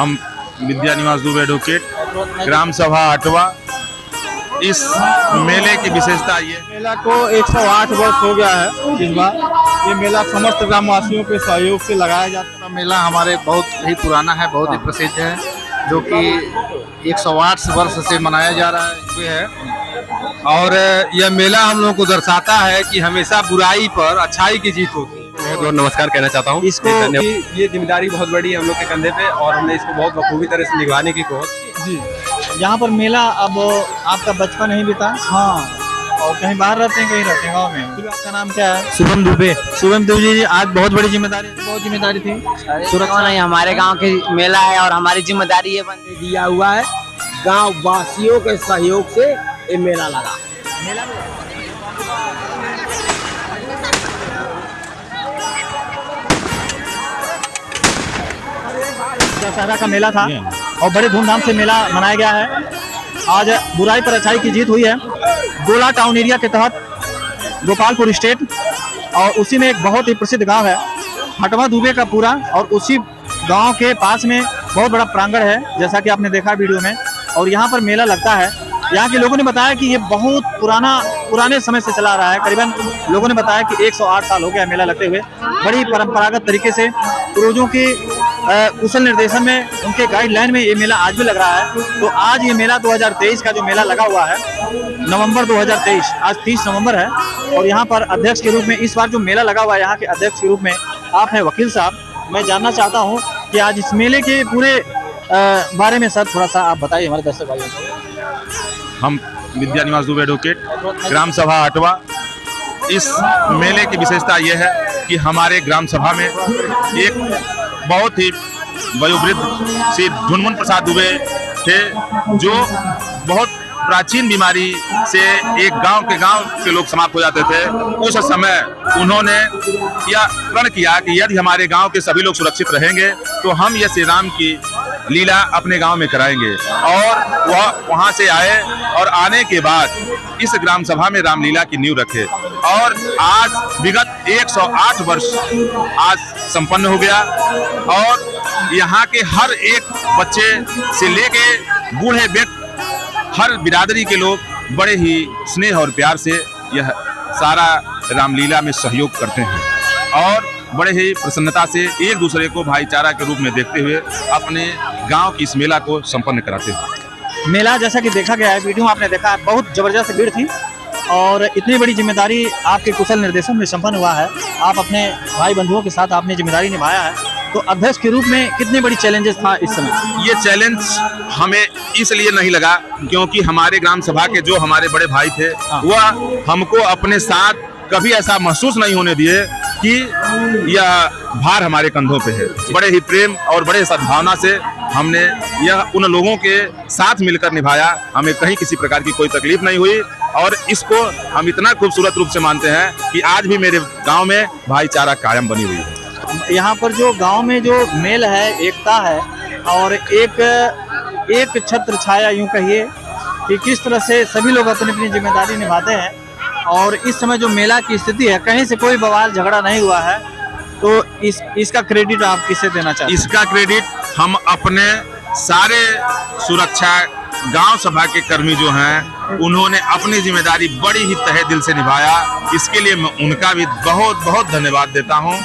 हम विद्या निवास दुबे एडवोकेट, ग्राम सभा अटवा। इस मेले की विशेषता ये, मेला को 108 वर्ष हो गया है इस बार। ये मेला समस्त ग्रामवासियों के सहयोग से लगाया जाता है। मेला हमारे बहुत ही पुराना है, बहुत ही प्रसिद्ध है, जो कि 108 वर्ष से मनाया जा रहा है। और यह मेला हम लोगों को दर्शाता है कि हमेशा बुराई पर अच्छाई की जीत होती है। बहुत बहुत नमस्कार कहना चाहता हूँ इसको ये जिम्मेदारी बहुत बड़ी है हम लोग के कंधे पे, और हमने इसको बहुत बखूबी तरह से निभाने की कोशिश। जी, यहाँ पर मेला अब आपका बचपन ही बीता। हाँ, और कहीं बाहर रहते हैं, कहीं रहते हैं गाँव में। आपका नाम क्या है? शुभम दुबे। शुभम दुबे जी, आज बहुत बड़ी जिम्मेदारी थी। सुरक्षा नहीं, हमारे गांव के मेला है और हमारी जिम्मेदारी ये बन दिया हुआ है। गांव वासियों के सहयोग से ये मेला लगा। दशहरा का मेला था और बड़े धूमधाम से मेला मनाया गया है। आज बुराई पर अच्छाई की जीत हुई है। गोला टाउन एरिया के तहत गोपालपुर स्टेट, और उसी में एक बहुत ही प्रसिद्ध गांव है हटवा दुबे का पूरा, और उसी गांव के पास में बहुत बड़ा प्रांगण है, जैसा कि आपने देखा वीडियो में। और यहाँ पर मेला लगता है। यहाँ के लोगों ने बताया कि ये बहुत पुराने समय से चला रहा है। करीबन लोगों ने बताया कि 108 साल हो गया मेला लगते हुए। बड़ी परंपरागत तरीके से पूर्वजों के कुशल निर्देशन में, उनके गाइडलाइन में ये मेला आज भी लग रहा है। तो आज ये मेला 2023 का जो मेला लगा हुआ है, नवंबर 2023, आज 30 नवंबर है। और यहाँ पर अध्यक्ष के रूप में इस बार जो मेला लगा हुआ है, यहाँ के अध्यक्ष के रूप में आप हैं वकील साहब। मैं जानना चाहता हूँ कि आज इस मेले के पूरे बारे में सर थोड़ा सा आप बताइए हमारे दर्शक भाइयों को। हम विद्या निवास दुबे एडवोकेट, ग्राम सभा अटवा। इस मेले की विशेषता ये है कि हमारे ग्राम सभा में एक बहुत ही वयोवृद्ध श्री ढुनमुन प्रसाद दुबे थे, जो बहुत प्राचीन बीमारी से एक गांव के लोग समाप्त हो जाते थे। उस समय उन्होंने यह प्रण किया कि यदि हमारे गांव के सभी लोग सुरक्षित रहेंगे तो हम यह श्री राम की लीला अपने गांव में कराएंगे। और वह वहां से आए और आने के बाद इस ग्राम सभा में रामलीला की नींव रखे। और आज विगत 108 वर्ष आज संपन्न हो गया, और यहाँ के हर एक बच्चे से लेके बूढ़े व्यक्ति, हर बिरादरी के लोग बड़े ही स्नेह और प्यार से यह सारा रामलीला में सहयोग करते हैं, और बड़े ही प्रसन्नता से एक दूसरे को भाईचारा के रूप में देखते हुए अपने गांव की इस मेला को संपन्न कराते हैं। मेला जैसा कि देखा गया है, वीडियो आपने देखा है, बहुत जबरदस्त भीड़ थी, और इतनी बड़ी जिम्मेदारी आपके कुशल निर्देशन में संपन्न हुआ है। आप अपने भाई बंधुओं के साथ आपने जिम्मेदारी निभाया है। तो अध्यक्ष के रूप में कितने बड़ी चैलेंजेस था इस समय? ये चैलेंज हमें इसलिए नहीं लगा क्योंकि हमारे ग्राम सभा के जो हमारे बड़े भाई थे, वह हमको अपने साथ कभी ऐसा महसूस नहीं होने दिए कि यह भार हमारे कंधों पे है। बड़े ही प्रेम और बड़े सद्भावना से हमने यह उन लोगों के साथ मिलकर निभाया। हमें कहीं किसी प्रकार की कोई तकलीफ नहीं हुई, और इसको हम इतना खूबसूरत रूप से मानते हैं कि आज भी मेरे गांव में भाईचारा कायम बनी हुई है। यहाँ पर जो गांव में जो मेल है, एकता है, और एक छत्र छाया, यूं कहिए कि किस तरह से सभी लोग अपनी अपनी जिम्मेदारी निभाते हैं। और इस समय जो मेला की स्थिति है, कहीं से कोई बवाल झगड़ा नहीं हुआ है। तो इसका क्रेडिट आप किसे देना चाहते हैं? इसका क्रेडिट हम अपने सारे सुरक्षा गांव सभा के कर्मी जो हैं, उन्होंने अपनी जिम्मेदारी बड़ी ही तहे दिल से निभाया। इसके लिए मैं उनका भी बहुत बहुत धन्यवाद देता हूं।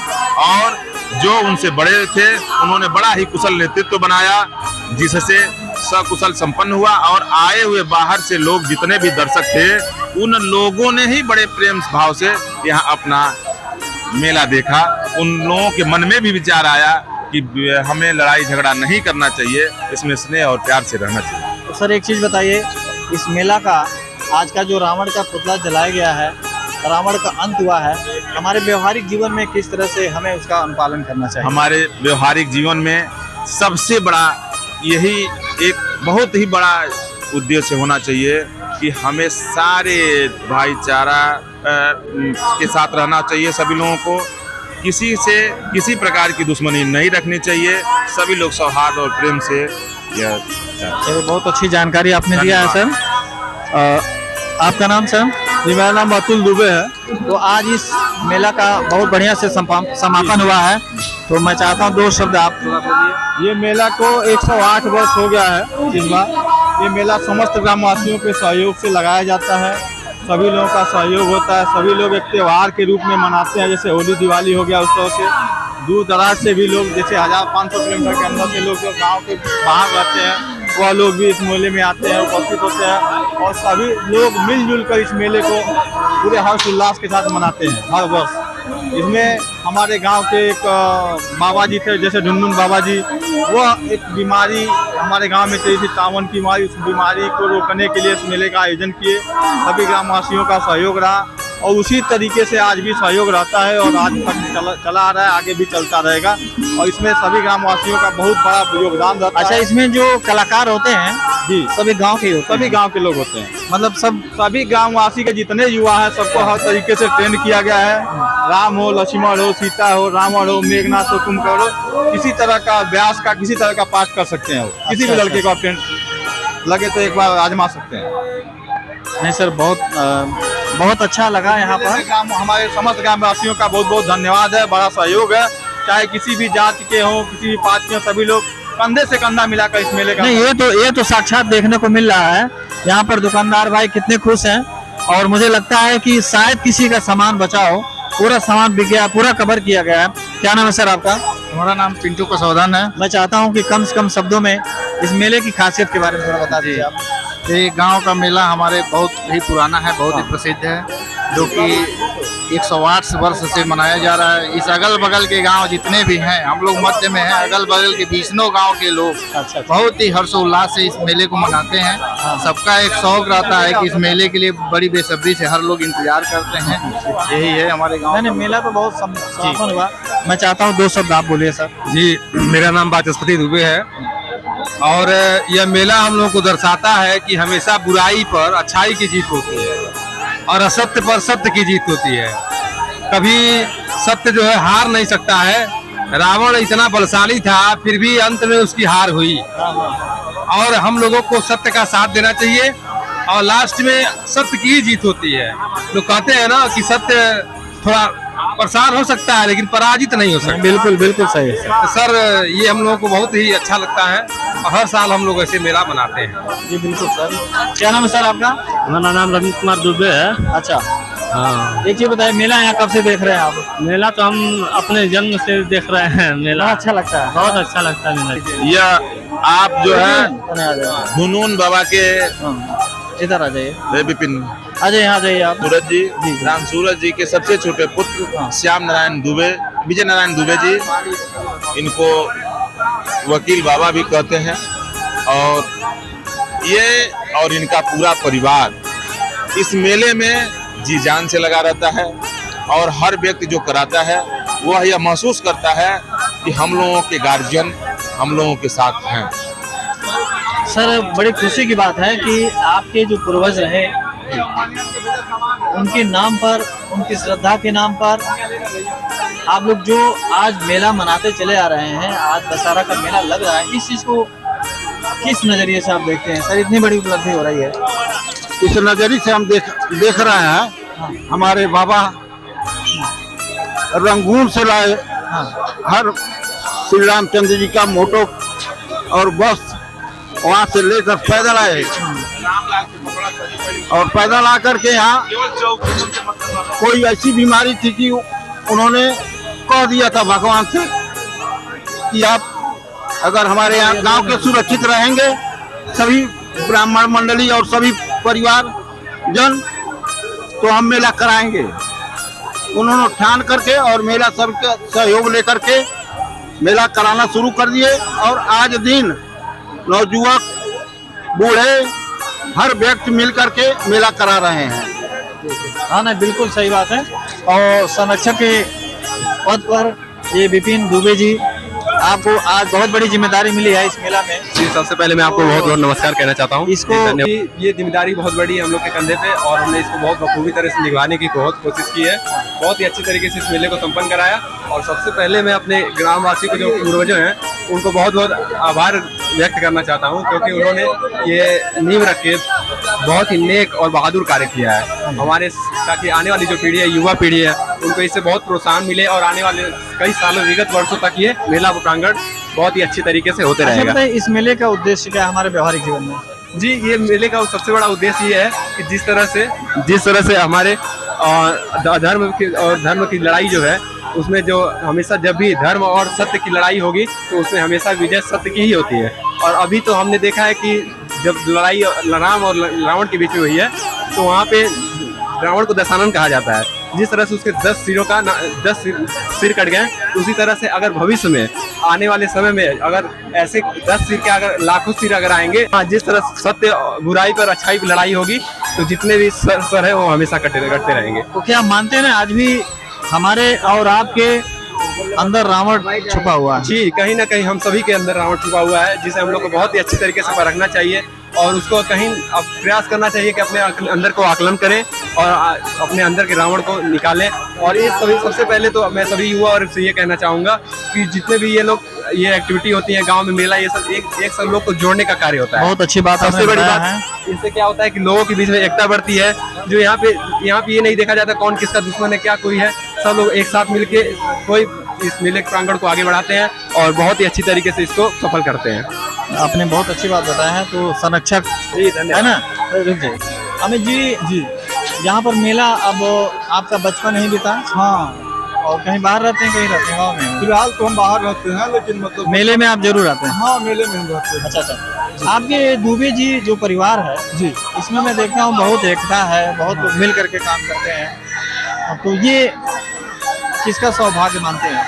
और जो उनसे बड़े थे, उन्होंने बड़ा ही कुशल नेतृत्व बनाया, जिससे सकुशल संपन्न हुआ। और आए हुए बाहर से लोग जितने भी दर्शक थे, उन लोगों ने ही बड़े प्रेम भाव से यहाँ अपना मेला देखा। उन लोगों के मन में भी विचार आया कि हमें लड़ाई झगड़ा नहीं करना चाहिए, इसमें स्नेह और प्यार से रहना चाहिए। तो सर एक चीज़ बताइए, इस मेला का आज का जो रावण का पुतला जलाया गया है, रावण का अंत हुआ है, हमारे व्यवहारिक जीवन में किस तरह से हमें उसका अनुपालन करना चाहिए? हमारे व्यवहारिक जीवन में सबसे बड़ा यही एक बहुत ही बड़ा उद्देश्य होना चाहिए कि हमें सारे भाईचारा के साथ रहना चाहिए। सभी लोगों को किसी से किसी प्रकार की दुश्मनी नहीं रखनी चाहिए। सभी लोग सौहार्द और प्रेम से यह बहुत अच्छी जानकारी आपने दिया है सर। आपका नाम सर? जी, मेरा नाम अतुल दुबे है। तो आज इस मेला का बहुत बढ़िया से समापन हुआ है। तो मैं चाहता हूँ 2 शब्द आप थोड़ा बोलिए। ये मेला को 108 वर्ष हो गया है इस बार। ये मेला समस्त ग्रामवासियों के सहयोग से लगाया जाता है। सभी लोगों का सहयोग होता है। सभी लोग एक त्यौहार के रूप में मनाते हैं। जैसे होली दिवाली हो गया, उस तरह से दूर दराज से भी लोग, जैसे 1500 किलोमीटर के अंदर से लोग जो गाँव के बाहर रहते हैं वह लोग भी इस मेले में आते हैं, उपस्थित होते हैं और सभी लोग मिलजुल कर इस मेले को पूरे हर्ष उल्लास के साथ मनाते हैं हर वर्ष। इसमें हमारे गांव के एक बाबा जी थे, जैसे ढुनढुन बाबा जी, वह एक बीमारी हमारे गांव में चली थी, तावन की बीमारी। उस बीमारी को रोकने के लिए इस मेले का आयोजन किए। सभी ग्रामवासियों का सहयोग रहा और उसी तरीके से आज भी सहयोग रहता है और आज तक चला आ रहा है, आगे भी चलता रहेगा। और इसमें सभी ग्रामवासियों का बहुत बड़ा योगदान रहता है। अच्छा, इसमें जो कलाकार होते हैं जी सभी गांव के होते हैं? सभी गांव के लोग होते हैं। मतलब सभी ग्रामवासी के जितने युवा हैं सबको हर तरीके से ट्रेन किया गया है। राम हो, लक्ष्मण हो, सीता हो, रावण हो, मेघनाथ हो, कुंभकर्ण हो, किसी तरह का व्यास का किसी तरह का पाठ कर सकते हैं। किसी भी लड़के को आप ट्रेन लगे तो एक बार आजमा सकते हैं। नहीं सर, बहुत अच्छा लगा यहाँ पर। हमारे समस्त ग्रामवासियों का बहुत बहुत धन्यवाद है, बड़ा सहयोग है। चाहे किसी भी जाति के हों, किसी भी पार्टी के, सभी लोग कंधे से कंधा मिलाकर इस मेले का। नहीं, ये तो साक्षात देखने को मिल रहा है। यहाँ पर दुकानदार भाई कितने खुश हैं और मुझे लगता है कि शायद किसी का सामान बचा हो। पूरा सामान बिक गया, पूरा कवर किया गया है। क्या नाम है सर आपका? हमारा नाम पिंटू कसौदान है। मैं चाहता हूँ कि कम से कम शब्दों में इस मेले की खासियत के बारे में थोड़ा बता दीजिए आप। ये गांव का मेला हमारे बहुत ही पुराना है, बहुत ही प्रसिद्ध है, जो कि 108 वर्ष से मनाया जा रहा है। इस अगल बगल के गांव जितने भी हैं, हम लोग मध्य में हैं, अगल बगल के 20 गांव के लोग बहुत ही हर्षोल्लास से इस मेले को मनाते हैं। सबका एक शौक रहता है कि इस मेले के लिए बड़ी बेसब्री से हर लोग इंतजार करते हैं। यही है हमारे गाँव। नहीं, मेला तो बहुत समापन हुआ। मैं चाहता हूँ 2 शब्द आप बोलिए सर। जी, मेरा नाम वाचस्पति दुबे है और यह मेला हम लोगों को दर्शाता है कि हमेशा बुराई पर अच्छाई की जीत होती है और असत्य पर सत्य की जीत होती है। कभी सत्य जो है हार नहीं सकता है। रावण इतना बलशाली था, फिर भी अंत में उसकी हार हुई और हम लोगों को सत्य का साथ देना चाहिए और लास्ट में सत्य की ही जीत होती है। लोग कहते हैं ना कि सत्य थोड़ा प्रसार हो सकता है लेकिन पराजित नहीं हो सकता। बिल्कुल बिल्कुल सही है तो सर, ये हम लोगों को बहुत ही अच्छा लगता है और हर साल हम लोग ऐसे मेला मनाते हैं। जी बिल्कुल सर। क्या नाम है सर आपका? हमारा नाम रवि कुमार दुबे है। अच्छा, हाँ, एक चीज बताइए, मेला यहाँ कब से देख रहे हैं आप? मेला तो हम अपने जन्म से देख रहे हैं। मेला अच्छा लगता है, बहुत अच्छा लगता है मेला। यह आप जो है धुनून बाबा के इधर आ जाइए, विपिन आ जाइए, यहाँ जाइए आप। सूरज जी, राम सूरज जी के सबसे छोटे पुत्र श्याम नारायण दुबे, विजय नारायण दुबे जी, इनको वकील बाबा भी कहते हैं। और ये और इनका पूरा परिवार इस मेले में जी जान से लगा रहता है और हर व्यक्ति जो कराता है वह यह महसूस करता है कि हम लोगों के गार्जियन हम लोगों के साथ हैं। सर, बड़ी खुशी की बात है कि आपके जो पूर्वज रहे उनके नाम पर, उनकी श्रद्धा के नाम पर आप लोग जो आज मेला मनाते चले आ रहे हैं, आज दशहरा का मेला लग रहा है, इस चीज को किस नजरिए से आप देखते हैं सर? इतनी बड़ी उपलब्धि हो रही है। इस नजरिए से हम देख रहे हैं। हमारे बाबा रंगून से लाए हर श्री रामचंद्र जी का मोटो और बस वहाँ से लेकर पैदल आए और पैदल आकर के यहाँ कोई ऐसी बीमारी थी कि उन्होंने कह दिया था भगवान से कि आप अगर हमारे यहाँ गांव के सुरक्षित रहेंगे, सभी ब्राह्मण मंडली और सभी परिवार जन, तो हम मेला कराएंगे। उन्होंने ठान करके और मेला सबका सहयोग लेकर के मेला कराना शुरू कर दिए और आज दिन नौजुवक बूढ़े हर व्यक्ति मिल करके मेला करा रहे हैं। हाँ, नहीं बिल्कुल सही बात है। और संरक्षक के पद पर ये विपिन दुबे जी, आपको आज बहुत बड़ी जिम्मेदारी मिली है इस मेला में। जी, सबसे पहले मैं आपको बहुत बहुत नमस्कार कहना चाहता हूँ। इसको ये जिम्मेदारी बहुत बड़ी है हम लोग के कंधे पे और हमने इसको बहुत बखूबी तरह से निभाने की बहुत कोशिश की है। बहुत ही अच्छी तरीके से इस मेले को संपन्न कराया और सबसे पहले मैं अपने ग्रामवासी को जो पूर्वजों हैं उनको बहुत बहुत आभार व्यक्त करना चाहता हूँ, क्योंकि उन्होंने ये नींव रख के बहुत ही नेक और बहादुर कार्य किया है हमारे, ताकि आने वाली जो पीढ़ी है, युवा पीढ़ी है, उनको इससे बहुत प्रोत्साहन मिले और आने वाले कई सालों विगत वर्षों तक ये मेला प्रांगण बहुत ही अच्छी तरीके से होते अच्छा रहेगा। बताइए, इस मेले का उद्देश्य क्या है हमारे व्यवहारिक जीवन में? जी, ये मेले का सबसे बड़ा उद्देश्य ये है कि जिस तरह से हमारे धर्म की लड़ाई जो है, उसमें जो हमेशा जब भी धर्म और सत्य की लड़ाई होगी तो उसमें हमेशा विजय सत्य की ही होती है। और अभी तो हमने देखा है कि जब लड़ाई राम और रावण के बीच में हुई है तो वहाँ पे रावण को दशानन कहा जाता है। जिस तरह से उसके 10 सिर कट गए, उसी तरह से अगर भविष्य में आने वाले समय में अगर ऐसे 10 सिर के अगर लाखों सिर अगर आएंगे, जिस तरह सत्य बुराई पर अच्छाई की लड़ाई होगी तो जितने भी सर है वो हमेशा कटते रहेंगे। तो क्या आप मानते हैं ना आज भी हमारे और आपके अंदर रावण छुपा हुआ है? जी, कहीं ना कहीं हम सभी के अंदर रावण छुपा हुआ है, जिसे हम लोग को बहुत ही अच्छी तरीके से परखना चाहिए और उसको कहीं अब प्रयास करना चाहिए कि अपने अंदर को आकलन करें और अपने अंदर के रावण को निकालें। और ये सबसे पहले तो मैं सभी युवा और से ये कहना चाहूँगा कि जितने भी ये एक्टिविटी होती है गांव में, मेला, ये सब एक सब लोग को जोड़ने का कार्य होता है। बहुत अच्छी बात, सबसे बड़ी बात है इससे क्या होता है कि लोगों के बीच में एकता बढ़ती है। जो यहाँ पे ये नहीं देखा जाता कौन किसका दुश्मन है, क्या कोई है, सब लोग एक साथ मिलके कोई इस मेले प्रांगण को आगे बढ़ाते हैं और बहुत ही अच्छी तरीके से इसको सफल करते हैं। आपने बहुत अच्छी बात बताया है। तो संरक्षक है ना अमित जी, यहाँ पर मेला अब आपका बचपन ही बीता? हाँ, और कहीं बाहर रहते हैं, कहीं रहते हैं गाँव में? फिलहाल तो हम बाहर रहते हैं, लेकिन मतलब मेले में आप जरूर आते हैं? हाँ, मेले में हम रहते हैं। अच्छा। आपके दुबे जी जो परिवार है जी, इसमें मैं देखता हूँ बहुत एकता है, बहुत लोग मिल करके काम करते हैं। तो ये किसका सौभाग्य मानते हैं?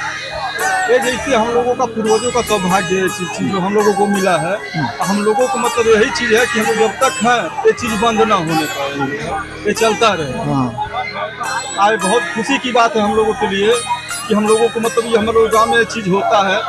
ये जैसे हम लोगों का पूर्वजों का सौभाग्य ऐसी चीज जो हम लोगों को मिला है। हम लोगों को मतलब यही चीज है कि हम लोग जब तक हैं ये चीज बंद ना होने पाए, ये चलता रहे। आज बहुत खुशी की बात है हम लोगों के लिए कि हम लोगों को मतलब ये हमारे गाँव में ये चीज होता है।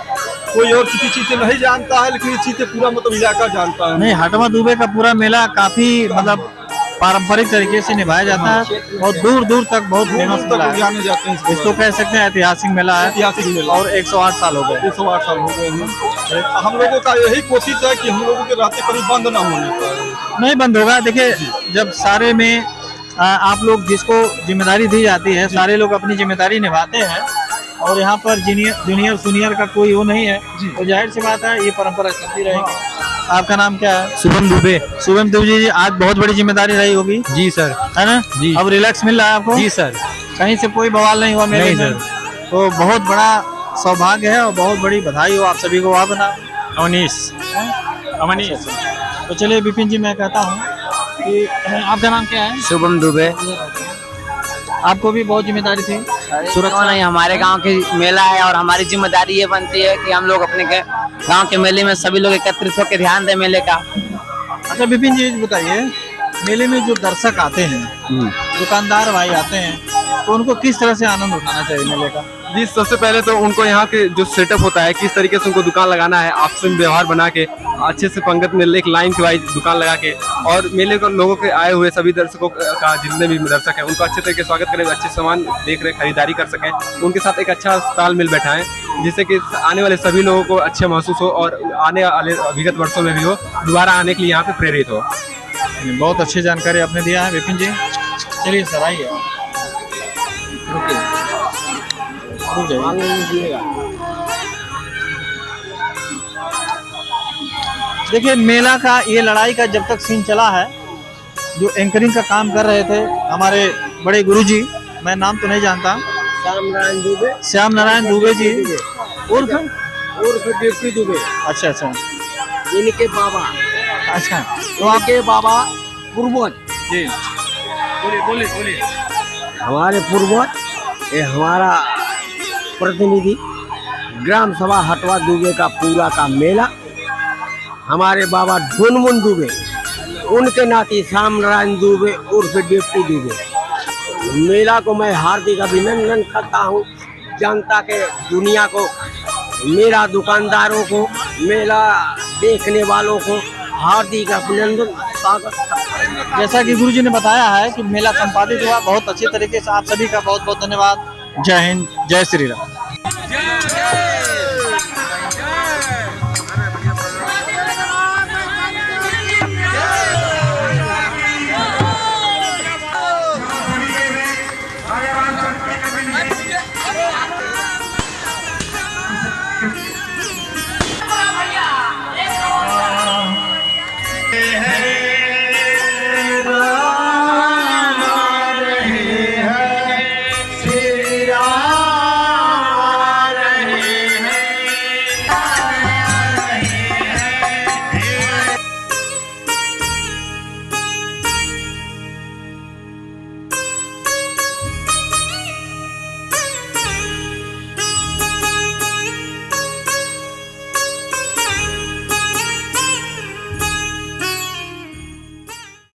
कोई और किसी चीज से नहीं जानता है, लेकिन ये चीज पूरा मतलब इलाका जानता है। नहीं, हटवा दुबे का पूरा मेला काफी मतलब पारंपरिक तरीके से निभाया जाता है और दूर दूर तक बहुत फेमस मेला है। जाने जाते हैं इसको कह सकते हैं ऐतिहासिक मेला है। ऐतिहासिक मेला और 108 साल हो गए। 108 साल हो गए हैं। हम लोगों का यही कोशिश है कि हम लोगों के रहते कभी बंद ना होने पाए। नहीं बंद होगा। देखिए, जब सारे में आप लोग जिसको जिम्मेदारी दी जाती है, सारे लोग अपनी जिम्मेदारी निभाते हैं और यहाँ पर जूनियर सीनियर का कोई वो नहीं है, तो जाहिर सी बात है ये परंपरा चलती रहेगी। आपका नाम क्या है? शुभम दुबे। शुभम दुबे जी, आज बहुत बड़ी जिम्मेदारी रही होगी? जी सर। है ना जी। अब रिलैक्स मिल रहा है आपको? जी सर। कहीं से कोई बवाल नहीं हुआ मेरे नहीं में? सर। तो बहुत बड़ा सौभाग्य है और बहुत बड़ी बधाई हो आप सभी को। आप ना अमनीश। तो चलिए विपिन जी, मैं कहता हूँ कि आपका नाम क्या है? शुभम दुबे। आपको भी बहुत जिम्मेदारी थी? सुरक्षा नहीं, हमारे गांव की मेला है और हमारी जिम्मेदारी ये बनती है कि हम लोग अपने गांव के मेले में सभी लोग एकत्रित होकर ध्यान दें मेले का। अच्छा विपिन जी बताइए, मेले में जो दर्शक आते हैं, दुकानदार भाई आते हैं, तो उनको किस तरह से आनंद उठाना चाहिए मेले का? जी, सबसे पहले तो उनको यहाँ के जो सेटअप होता है, किस तरीके से उनको दुकान लगाना है, आपस में व्यवहार बना के अच्छे से पंगत में एक लाइन के वाइज दुकान लगा के, और मेले को लोगों के आए हुए सभी दर्शकों का जितने भी दर्शक हैं उनको अच्छे तरीके से स्वागत करें, अच्छे सामान देख रहे खरीदारी कर सकें, उनके साथ एक अच्छा तालमेल बैठाएं जिससे कि आने वाले सभी लोगों को अच्छा महसूस हो और आने वाले विगत वर्षों में भी हो दोबारा आने के लिए यहाँ पे प्रेरित हो। बहुत अच्छी जानकारी आपने दिया है विपिन जी। चलिए सर आइए, देखिए मेला का ये लड़ाई का जब तक सीन चला है, जो एंकरिंग का काम कर रहे थे हमारे बड़े गुरुजी, मैं नाम तो नहीं जानता, श्याम नारायण दुबे जी उर्फ डिप्टी दुबे। अच्छा अच्छा, इनके बाबा, अच्छा तो आपके बाबा पूर्वज जी, बोलिए। हमारे पूर्वज, ये हमारा प्रतिनिधि ग्राम सभा हटवा दुबे का पूरा का मेला, हमारे बाबा ढुनमुन दुबे, उनके नाती श्याम नारायण दुबे उर्फ डिप्टी दुबे। मेला को मैं हार्दिक अभिनंदन करता हूँ, जनता के, दुनिया को, मेरा दुकानदारों को, मेला देखने वालों को हार्दिक अभिनंदन स्वागत करता हूं। जैसा कि गुरुजी ने बताया है कि मेला संपादित हुआ बहुत अच्छे तरीके से। आप सभी का बहुत बहुत धन्यवाद। जय हिंद, जय श्री राम।